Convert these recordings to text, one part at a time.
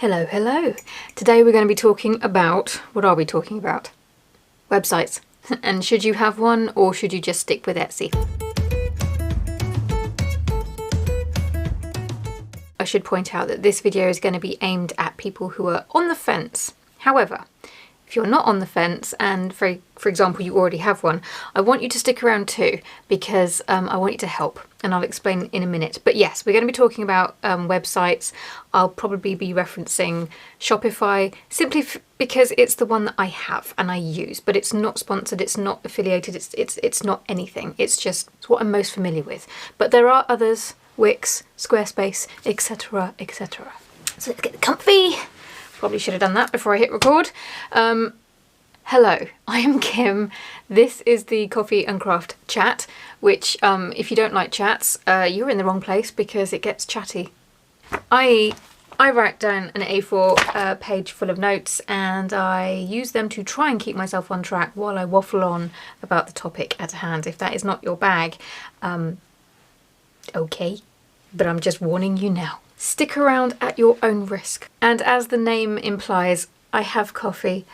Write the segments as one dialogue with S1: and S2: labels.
S1: Hello, hello. Today we're going to be talking about, what are we talking about? Websites. And should you have one or should you just stick with Etsy? I should point out that this video is going to be aimed at people who are on the fence. However, if you're not on the fence and for example you already have one, I want you to stick around too because I want you to help, and I'll explain in a minute. But yes, we're going to be talking about websites. I'll probably be referencing Shopify simply because it's the one that I have and I use, but it's not sponsored, it's not affiliated, it's not anything. It's what I'm most familiar with. But there are others, Wix, Squarespace, etc, etc. So let's get comfy. Probably should have done that before I hit record. Hello, I am Kim. This is the Coffee and Craft chat, which if you don't like chats, you're in the wrong place because it gets chatty. I write down an A4 page full of notes and I use them to try and keep myself on track while I waffle on about the topic at hand. If that is not your bag, okay, but I'm just warning you now. Stick around at your own risk. And as the name implies, I have coffee.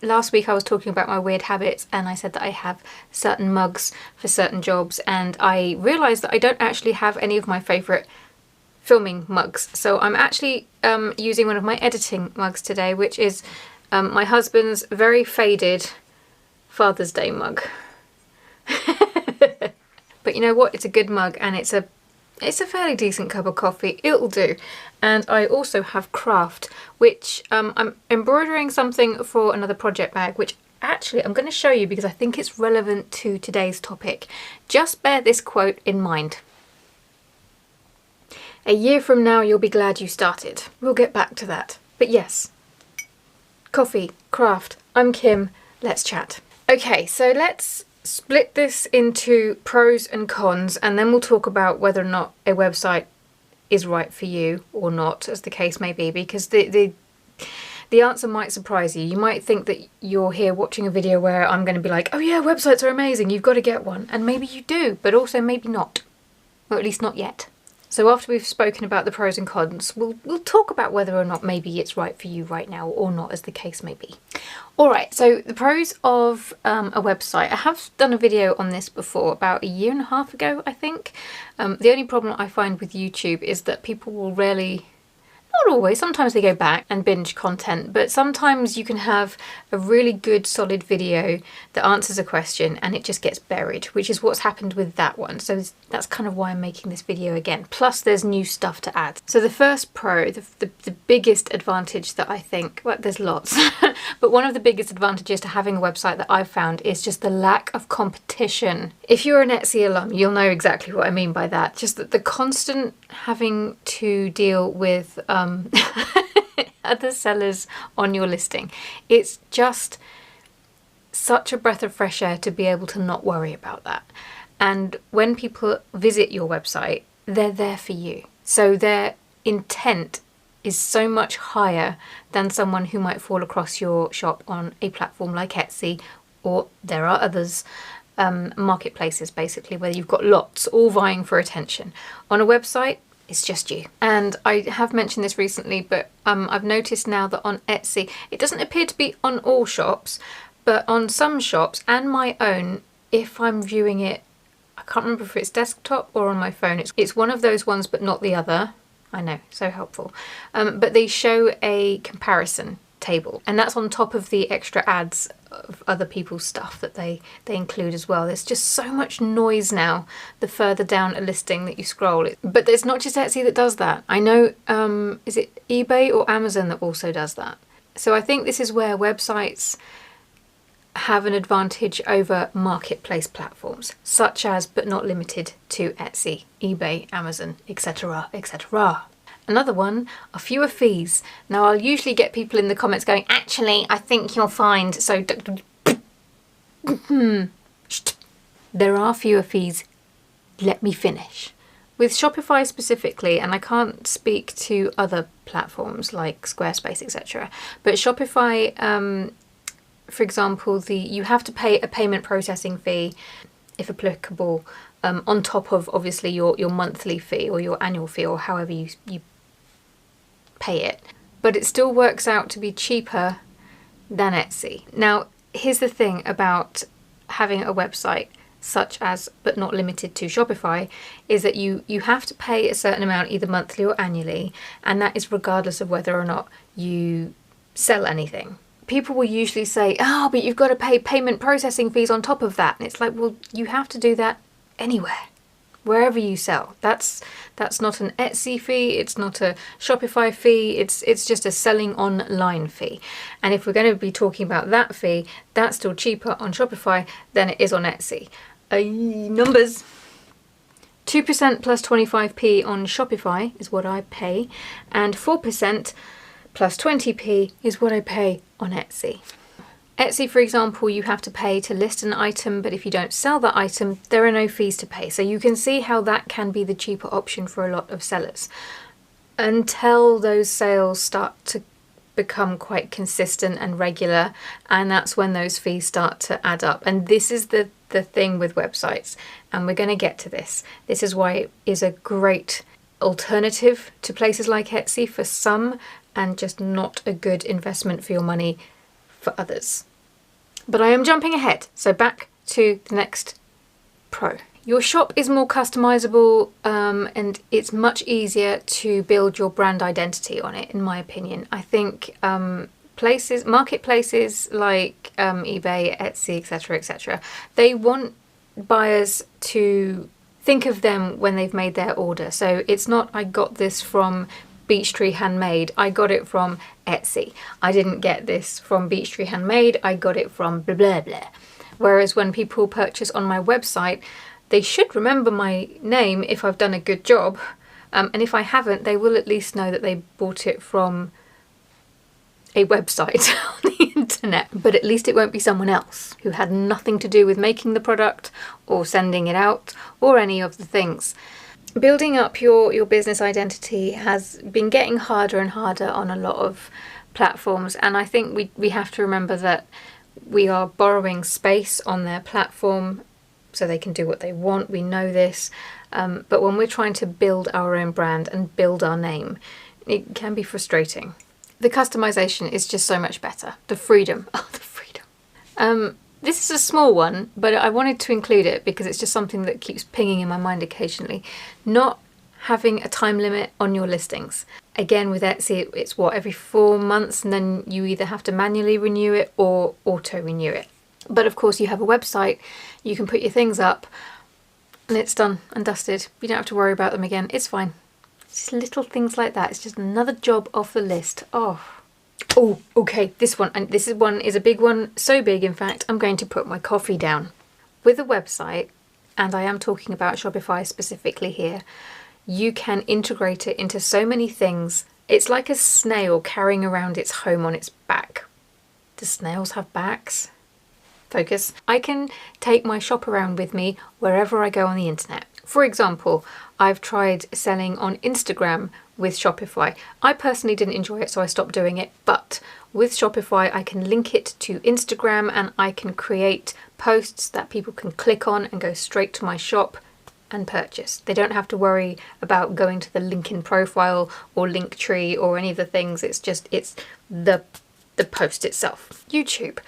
S1: Last week I was talking about my weird habits and I said that I have certain mugs for certain jobs, and I realised that I don't actually have any of my favourite filming mugs. So I'm actually using one of my editing mugs today, which is my husband's very faded Father's Day mug. But you know what? It's a good mug and it's a fairly decent cup of coffee. It'll do. And I also have craft, which I'm embroidering something for another project bag, which actually I'm going to show you because I think it's relevant to today's topic. Just bear this quote in mind. A year from now, you'll be glad you started. We'll get back to that. But yes, coffee, craft, I'm Kim, let's chat. Okay, so let's split this into pros and cons, and then we'll talk about whether or not a website is right for you or not, as the case may be, because the answer might surprise you. You might think that you're here watching a video where I'm going to be like, oh yeah, websites are amazing, you've got to get one. And maybe you do, but also maybe not. Or at least not yet. So after we've spoken about the pros and cons, we'll talk about whether or not maybe it's right for you right now or not, as the case may be. Alright, so the pros of a website. I have done a video on this before, about a year and a half ago, I think. The only problem I find with YouTube is that people will rarely, not always, sometimes they go back and binge content, but sometimes you can have a really good solid video that answers a question and it just gets buried, which is what's happened with that one. So that's kind of why I'm making this video again. Plus there's new stuff to add. So the first pro, the biggest advantage that I think, well, there's lots, but one of the biggest advantages to having a website that I've found is just the lack of competition. If you're an Etsy alum, you'll know exactly what I mean by that. Just that the constant having to deal with other sellers on your listing. It's just such a breath of fresh air to be able to not worry about that. And when people visit your website, they're there for you. So their intent is so much higher than someone who might fall across your shop on a platform like Etsy, or there are others, marketplaces basically, where you've got lots all vying for attention. On a website, it's just you. And I have mentioned this recently, but I've noticed now that on Etsy, it doesn't appear to be on all shops, but on some shops and my own, if I'm viewing it, I can't remember if it's desktop or on my phone. It's one of those ones, but not the other. I know, so helpful. But they show a comparison table, and that's on top of the extra ads of other people's stuff that they include as well. There's just so much noise now the further down a listing that you scroll. But it's not just Etsy that does that. I know, is it eBay or Amazon that also does that? So I think this is where websites have an advantage over marketplace platforms, such as, but not limited to, Etsy, eBay, Amazon, etc, etc. Another one are fewer fees. Now I'll usually get people in the comments going, actually, I think you'll find, so there are fewer fees. Let me finish. With Shopify specifically, and I can't speak to other platforms like Squarespace, etc, but Shopify, for example, you have to pay a payment processing fee, if applicable, on top of obviously your monthly fee or your annual fee or however you pay it. but it still works out to be cheaper than Etsy. Now, here's the thing about having a website such as, but not limited to, Shopify, is that you have to pay a certain amount either monthly or annually, and that is regardless of whether or not you sell anything. People will usually say, oh, but you've got to pay payment processing fees on top of that. And it's like, well, you have to do that anywhere, wherever you sell. That's not an Etsy fee, it's not a Shopify fee, it's just a selling online fee. And if we're going to be talking about that fee, that's still cheaper on Shopify than it is on Etsy. Numbers. 2% plus 25p on Shopify is what I pay, and 4% plus 20p is what I pay on Etsy. Etsy, for example, you have to pay to list an item, but if you don't sell that item, there are no fees to pay. So you can see how that can be the cheaper option for a lot of sellers, until those sales start to become quite consistent and regular, and that's when those fees start to add up. And this is the thing with websites, and we're going to get to this. This is why it is a great alternative to places like Etsy for some, and just not a good investment for your money for others. But I am jumping ahead, so back to the next pro. Your shop is more customizable, and it's much easier to build your brand identity on it, in my opinion. I think marketplaces like eBay, Etsy, etc., they want buyers to think of them when they've made their order. So it's not, I got this from Beechtree Handmade, I got it from Etsy. I didn't get this from Beechtree Handmade, I got it from blah blah blah. Whereas when people purchase on my website, they should remember my name if I've done a good job, and if I haven't, they will at least know that they bought it from a website on the internet. But at least it won't be someone else who had nothing to do with making the product or sending it out or any of the things. Building up your business identity has been getting harder and harder on a lot of platforms, and I think we have to remember that we are borrowing space on their platform so they can do what they want. We know this, but when we're trying to build our own brand and build our name, it can be frustrating. The customization is just so much better. The freedom. Oh, the freedom. This is a small one, but I wanted to include it because it's just something that keeps pinging in my mind occasionally. Not having a time limit on your listings. Again, with Etsy, it's every 4 months, and then you either have to manually renew it or auto-renew it. But of course, you have a website, you can put your things up, and it's done and dusted. You don't have to worry about them again. It's fine. It's just little things like that. It's just another job off the list. Oh, okay, this one. And this one is a big one. So big, in fact, I'm going to put my coffee down. With a website, and I am talking about Shopify specifically here, you can integrate it into so many things. It's like a snail carrying around its home on its back. Do snails have backs? Focus. I can take my shop around with me wherever I go on the internet. For example, I've tried selling on Instagram with Shopify. I personally didn't enjoy it, so I stopped doing it. But with Shopify, I can link it to Instagram, and I can create posts that people can click on and go straight to my shop and purchase. They don't have to worry about going to the link in profile or Linktree or any of the things. It's the post itself. YouTube.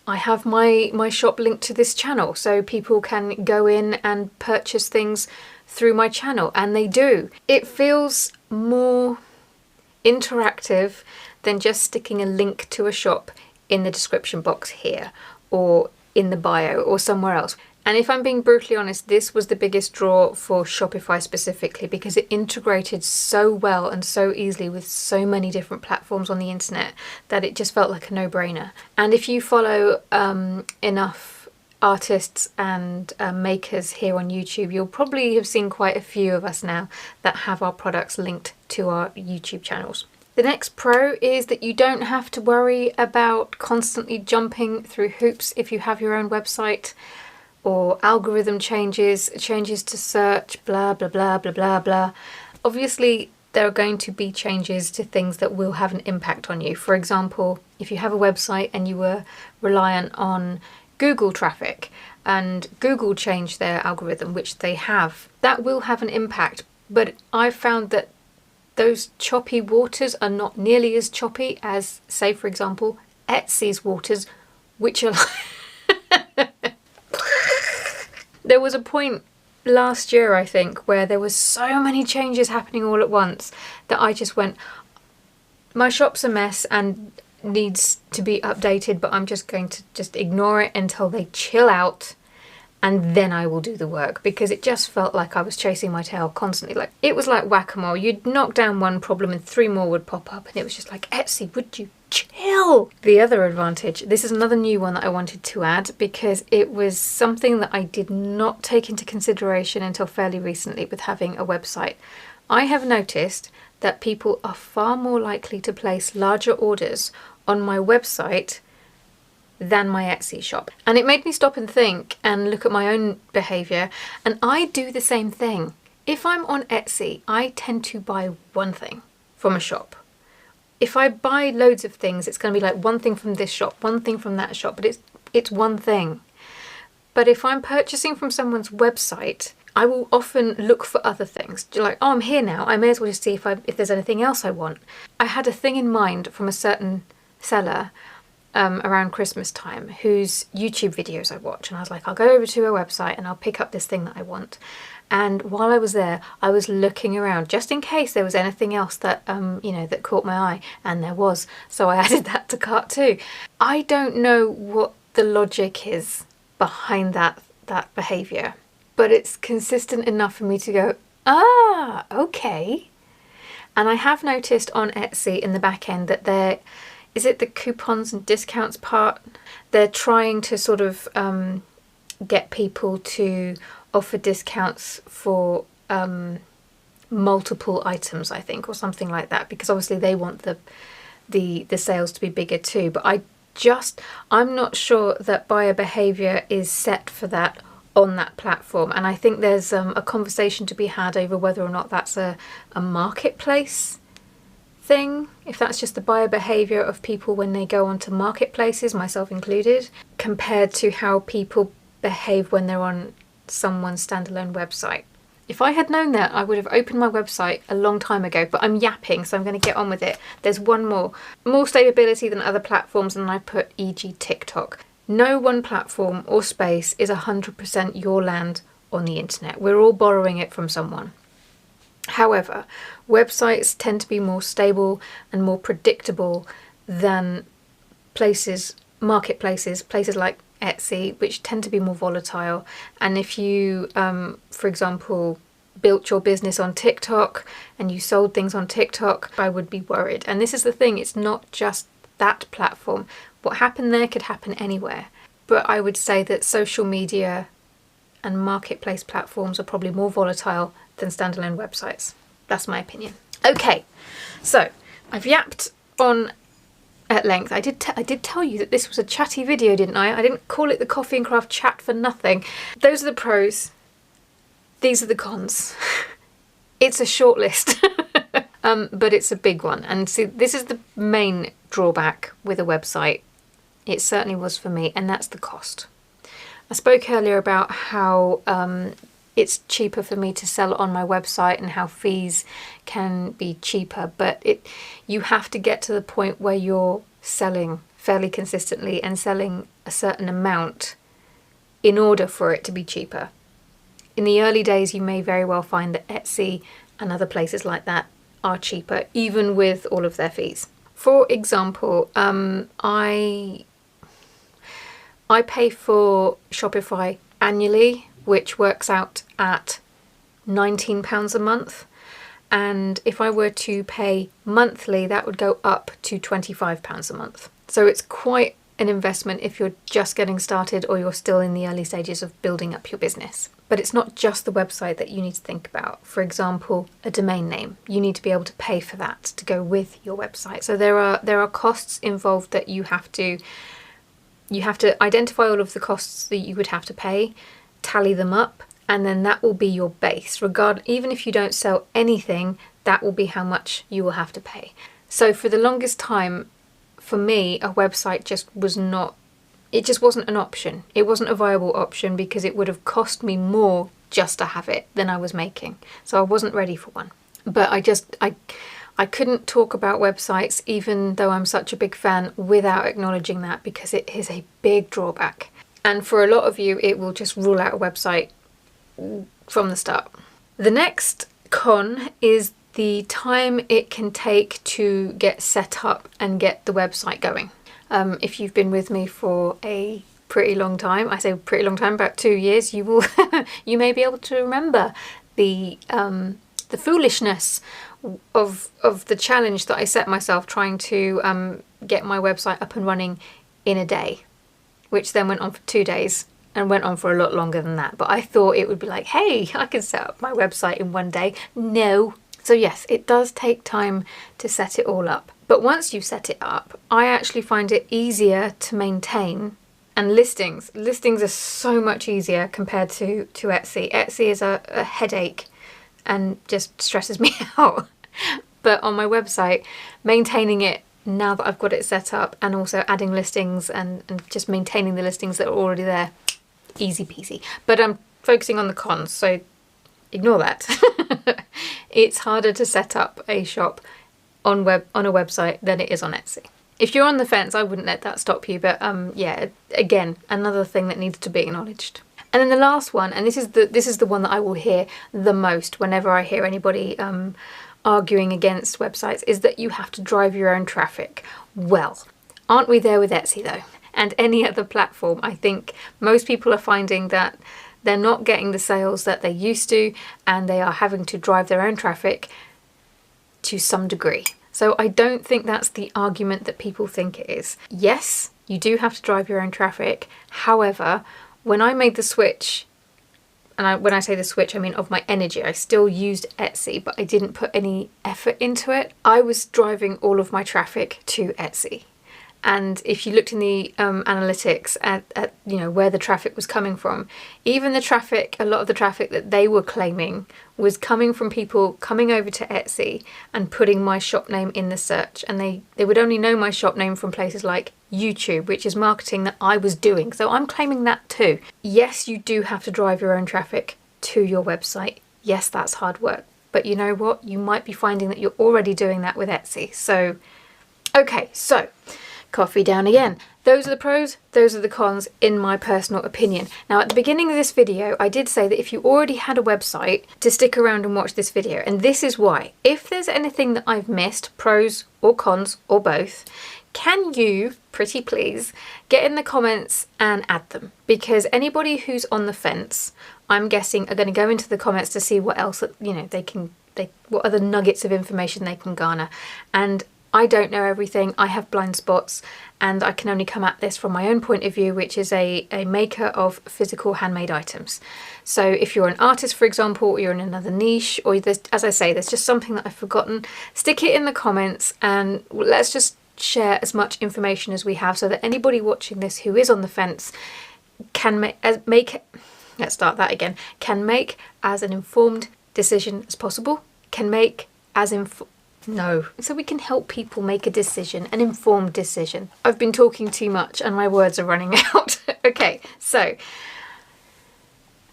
S1: I have my shop linked to this channel, so people can go in and purchase things through my channel, and they do. It feels more interactive than just sticking a link to a shop in the description box here or in the bio or somewhere else. And if I'm being brutally honest, this was the biggest draw for Shopify specifically, because it integrated so well and so easily with so many different platforms on the internet that it just felt like a no-brainer. And if you follow enough artists and makers here on YouTube, you'll probably have seen quite a few of us now that have our products linked to our YouTube channels. The next pro is that you don't have to worry about constantly jumping through hoops if you have your own website, or algorithm changes to search, blah, blah, blah, blah, blah, blah. Obviously, there are going to be changes to things that will have an impact on you. For example, if you have a website and you were reliant on Google traffic and Google changed their algorithm, which they have, that will have an impact. But I've found that those choppy waters are not nearly as choppy as, say, for example, Etsy's waters, which are There was a point last year, I think, where there was so many changes happening all at once that I just went, my shop's a mess and needs to be updated, but I'm just going to just ignore it until they chill out, and then I will do the work, because it just felt like I was chasing my tail constantly. Like, it was like whack-a-mole. You'd knock down one problem and 3 more would pop up, and it was just like, Etsy, would you chill? The other advantage, this is another new one that I wanted to add, because it was something that I did not take into consideration until fairly recently with having a website. I have noticed that people are far more likely to place larger orders on my website than my Etsy shop. And it made me stop and think and look at my own behaviour, and I do the same thing. If I'm on Etsy, I tend to buy one thing from a shop. If I buy loads of things, it's going to be like one thing from this shop, one thing from that shop, but it's one thing. But if I'm purchasing from someone's website, I will often look for other things. Like, oh, I'm here now, I may as well just see if there's anything else I want. I had a thing in mind from a certain seller around Christmas time whose YouTube videos I watch, and I was like, I'll go over to her website and I'll pick up this thing that I want. And while I was there, I was looking around just in case there was anything else that that caught my eye, and there was, so I added that to cart too. I don't know what the logic is behind that behavior, but it's consistent enough for me to go, ah, okay. And I have noticed on Etsy in the back end that is it the coupons and discounts part? They're trying to sort of get people to offer discounts for multiple items, I think, or something like that, because obviously they want the sales to be bigger too. But I'm not sure that buyer behavior is set for that on that platform, and I think there's a conversation to be had over whether or not that's a marketplace thing, if that's just the buyer behavior of people when they go onto marketplaces, myself included, compared to how people behave when they're on someone's standalone website. If I had known that, I would have opened my website a long time ago, but I'm yapping, so I'm going to get on with it. There's one more stability than other platforms, and I put e.g. TikTok. No one platform or space is 100% your land on the internet. We're all borrowing it from someone. However, websites tend to be more stable and more predictable than marketplaces, places like Etsy, which tend to be more volatile. And if you, for example, built your business on TikTok and you sold things on TikTok, I would be worried. And this is the thing, it's not just that platform. What happened there could happen anywhere. But I would say that social media and marketplace platforms are probably more volatile than standalone websites. That's my opinion. Okay, so I've yapped on at length. I did tell you that this was a chatty video, didn't I? I didn't call it the Coffee and Craft chat for nothing. Those are the pros. These are the cons. It's a short list, but it's a big one. And see, this is the main drawback with a website. It certainly was for me, and that's the cost. I spoke earlier about how it's cheaper for me to sell on my website and how fees can be cheaper, but you have to get to the point where you're selling fairly consistently and selling a certain amount in order for it to be cheaper. In the early days, you may very well find that Etsy and other places like that are cheaper, even with all of their fees. For example, I pay for Shopify annually, which works out at £19 a month. And if I were to pay monthly, that would go up to £25 a month. So it's quite an investment if you're just getting started or you're still in the early stages of building up your business. But it's not just the website that you need to think about. For example, a domain name. You need to be able to pay for that to go with your website. So there are costs involved that you have to identify all of the costs that you would have to pay, tally them up, and then that will be your base. Even if you don't sell anything, that will be how much you will have to pay. So for the longest time, for me, a website just wasn't an option. It wasn't a viable option because it would have cost me more just to have it than I was making. So I wasn't ready for one. But I couldn't talk about websites, even though I'm such a big fan, without acknowledging that, because it is a big drawback. And for a lot of you, it will just rule out a website from the start. The next con is the time it can take to get set up and get the website going. If you've been with me for a pretty long time, I say pretty long time, about 2 years, you will you may be able to remember the foolishness of the challenge that I set myself trying to get my website up and running in a day, which then went on for 2 days and went on for a lot longer than that. But I thought it would be like, hey, I can set up my website in 1 day. No. So yes, it does take time to set it all up. But once you set it up, I actually find it easier to maintain. And listings are so much easier compared to Etsy. Etsy is a headache and just stresses me out. But on my website, maintaining it now that I've got it set up, and also adding listings and just maintaining the listings that are already there, easy peasy. But I'm focusing on the cons, so ignore that. It's harder to set up a shop on a website than it is on Etsy. If you're on the fence, I wouldn't let that stop you, but yeah, again, another thing that needs to be acknowledged. And then the last one, and this is the one that I will hear the most whenever I hear anybody arguing against websites, is that you have to drive your own traffic. Well, aren't we there with Etsy though? And any other platform. I think most people are finding that they're not getting the sales that they used to, and they are having to drive their own traffic to some degree. So I don't think that's the argument that people think it is. Yes, you do have to drive your own traffic. However, when I made the switch, and when I say the switch, I mean of my energy, I still used Etsy, but I didn't put any effort into it. I was driving all of my traffic to Etsy. And if you looked in the analytics at where the traffic was coming from, even the traffic, a lot of the traffic that they were claiming was coming from people coming over to Etsy and putting my shop name in the search. And they would only know my shop name from places like YouTube, which is marketing that I was doing. So I'm claiming that too. Yes, you do have to drive your own traffic to your website. Yes, that's hard work. But you know what? You might be finding that you're already doing that with Etsy. So, okay, so coffee down again. Those are the pros, those are the cons, in my personal opinion. Now, at the beginning of this video, I did say that if you already had a website, to stick around and watch this video. And this is why. If there's anything that I've missed, pros or cons or both, can you, pretty please, get in the comments and add them? Because anybody who's on the fence, I'm guessing, are going to go into the comments to see what else, what other nuggets of information they can garner. And I don't know everything, I have blind spots, and I can only come at this from my own point of view, which is a maker of physical handmade items. So if you're an artist, for example, or you're in another niche, or as I say, there's just something that I've forgotten, stick it in the comments and let's just share as much information as we have, so that anybody watching this who is on the fence can make as an informed decision as possible, so we can help people make a decision, an informed decision. I've been talking too much and my words are running out. Okay, so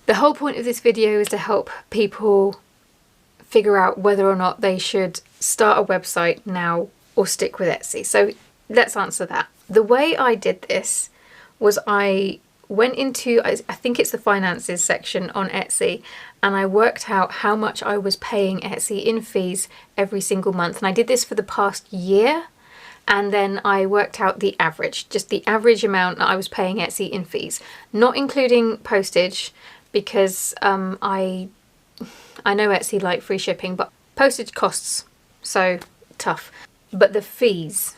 S1: the whole point of this video is to help people figure out whether or not they should start a website now or stick with Etsy. So let's answer that. The way I did this was I went into, I think it's the finances section on Etsy, and I worked out how much I was paying Etsy in fees every single month. And I did this for the past year, and then I worked out the average, just the average amount that I was paying Etsy in fees, not including postage, because I know Etsy like free shipping, but postage costs, so tough. But the fees,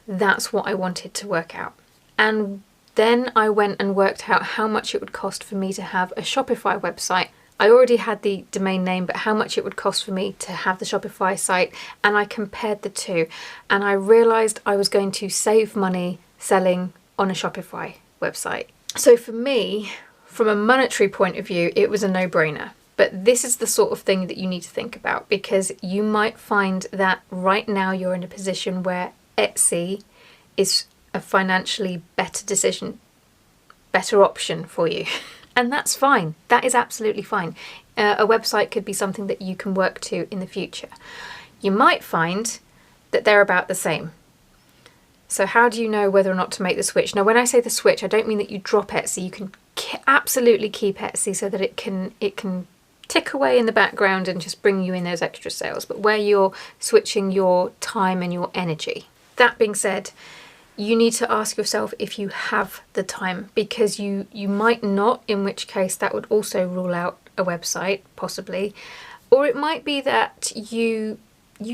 S1: that's what I wanted to work out. And then I went and worked out how much it would cost for me to have a Shopify website. I already had the domain name, but how much it would cost for me to have the Shopify site, and I compared the two, and I realised I was going to save money selling on a Shopify website. So for me, from a monetary point of view, it was a no-brainer. But this is the sort of thing that you need to think about, because you might find that right now you're in a position where Etsy is a financially better decision, better option for you. And that's fine. That is absolutely fine. A website could be something that you can work to in the future. You might find that they're about the same. So how do you know whether or not to make the switch? Now, when I say the switch, I don't mean that you drop Etsy. You can absolutely keep Etsy so that it can tick away in the background and just bring you in those extra sales, but where you're switching your time and your energy. That being said, you need to ask yourself if you have the time, because you might not, in which case that would also rule out a website, possibly. Or it might be that you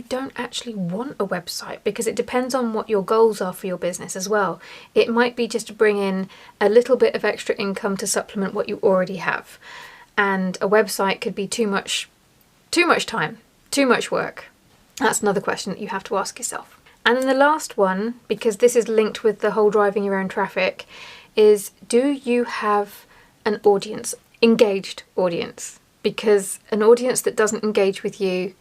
S1: don't actually want a website, because it depends on what your goals are for your business as well. It might be just to bring in a little bit of extra income to supplement what you already have. And a website could be too much time, too much work. That's another question that you have to ask yourself. And then the last one, because this is linked with the whole driving your own traffic, is do you have an audience, engaged audience? Because an audience that doesn't engage with you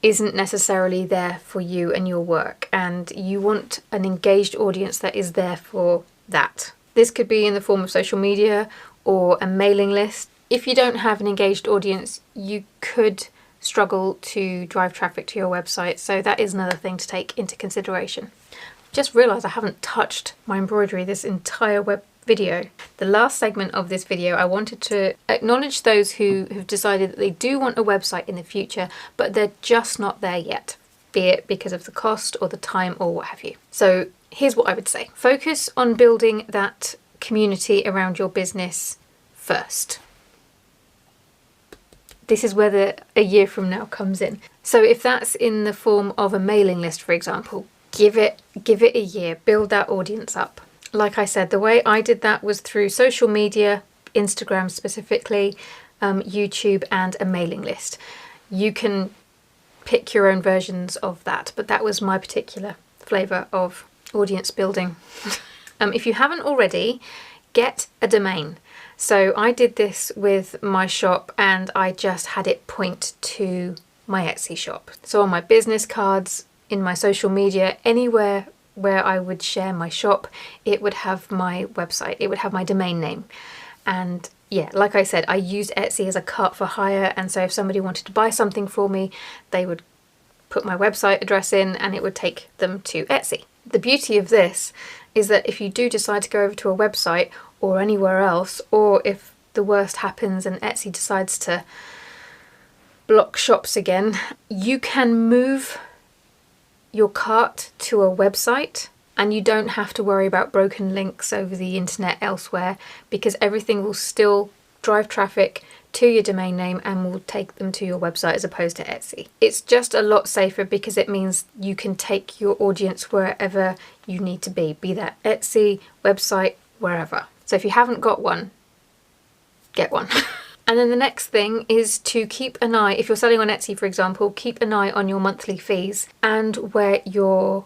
S1: isn't necessarily there for you and your work, and you want an engaged audience that is there for that. This could be in the form of social media or a mailing list. If you don't have an engaged audience, you could struggle to drive traffic to your website, so that is another thing to take into consideration. Just realised I haven't touched my embroidery this entire web video. The last segment of this video, I wanted to acknowledge those who have decided that they do want a website in the future, but they're just not there yet, be it because of the cost or the time or what have you. So here's what I would say. Focus on building that community around your business first. This is where a year from now comes in. So if that's in the form of a mailing list, for example, give it a year, build that audience up. Like I said, the way I did that was through social media, Instagram specifically, YouTube, and a mailing list. You can pick your own versions of that, but that was my particular flavour of audience building. If you haven't already, get a domain. So I did this with my shop, and I just had it point to my Etsy shop. So on my business cards, in my social media, anywhere where I would share my shop, it would have my website, it would have my domain name. And yeah, like I said, I used Etsy as a cart for hire, and so if somebody wanted to buy something for me, they would put my website address in and it would take them to Etsy. The beauty of this is that if you do decide to go over to a website or anywhere else, or if the worst happens and Etsy decides to block shops again, you can move your cart to a website and you don't have to worry about broken links over the internet elsewhere, because everything will still drive traffic to your domain name and will take them to your website as opposed to Etsy. It's just a lot safer because it means you can take your audience wherever you need to be that Etsy, website, wherever. So if you haven't got one, get one. And then the next thing is to keep an eye, if you're selling on Etsy, for example, keep an eye on your monthly fees and where your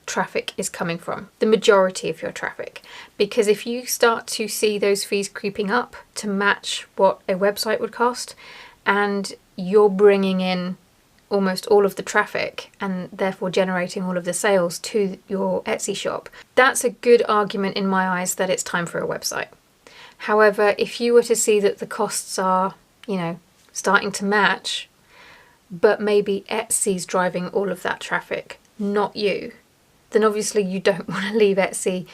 S1: traffic is coming from, the majority of your traffic. Because if you start to see those fees creeping up to match what a website would cost, and you're bringing in almost all of the traffic and therefore generating all of the sales to your Etsy shop, that's a good argument in my eyes that it's time for a website. However, if you were to see that the costs are, starting to match, but maybe Etsy's driving all of that traffic, not you, then obviously you don't want to leave Etsy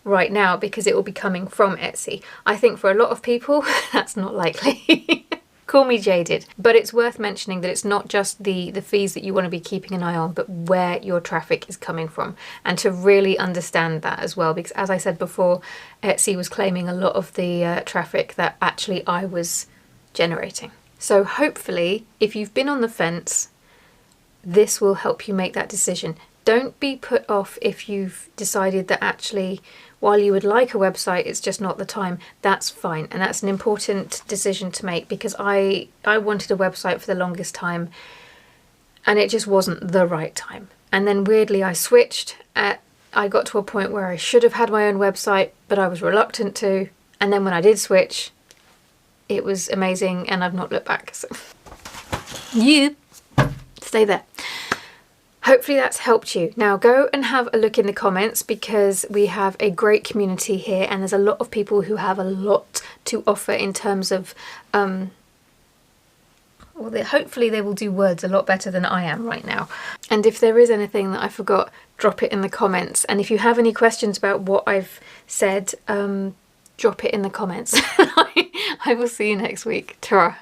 S1: right now because it will be coming from Etsy. I think for a lot of people, that's not likely. Call me jaded, but it's worth mentioning that it's not just the fees that you want to be keeping an eye on, but where your traffic is coming from, and to really understand that as well, because as I said before, Etsy was claiming a lot of the traffic that actually I was generating. So hopefully, if you've been on the fence, this will help you make that decision. Don't be put off if you've decided that actually, while you would like a website, it's just not the time. That's fine, and that's an important decision to make, because I wanted a website for the longest time and it just wasn't the right time. And then weirdly I switched. I got to a point where I should have had my own website, but I was reluctant to. And then when I did switch, it was amazing, and I've not looked back. So you stay there. Hopefully that's helped you. Now go and have a look in the comments, because we have a great community here and there's a lot of people who have a lot to offer in terms of, hopefully they will do words a lot better than I am right now. And if there is anything that I forgot, drop it in the comments. And if you have any questions about what I've said, drop it in the comments. I will see you next week. Ta-ra.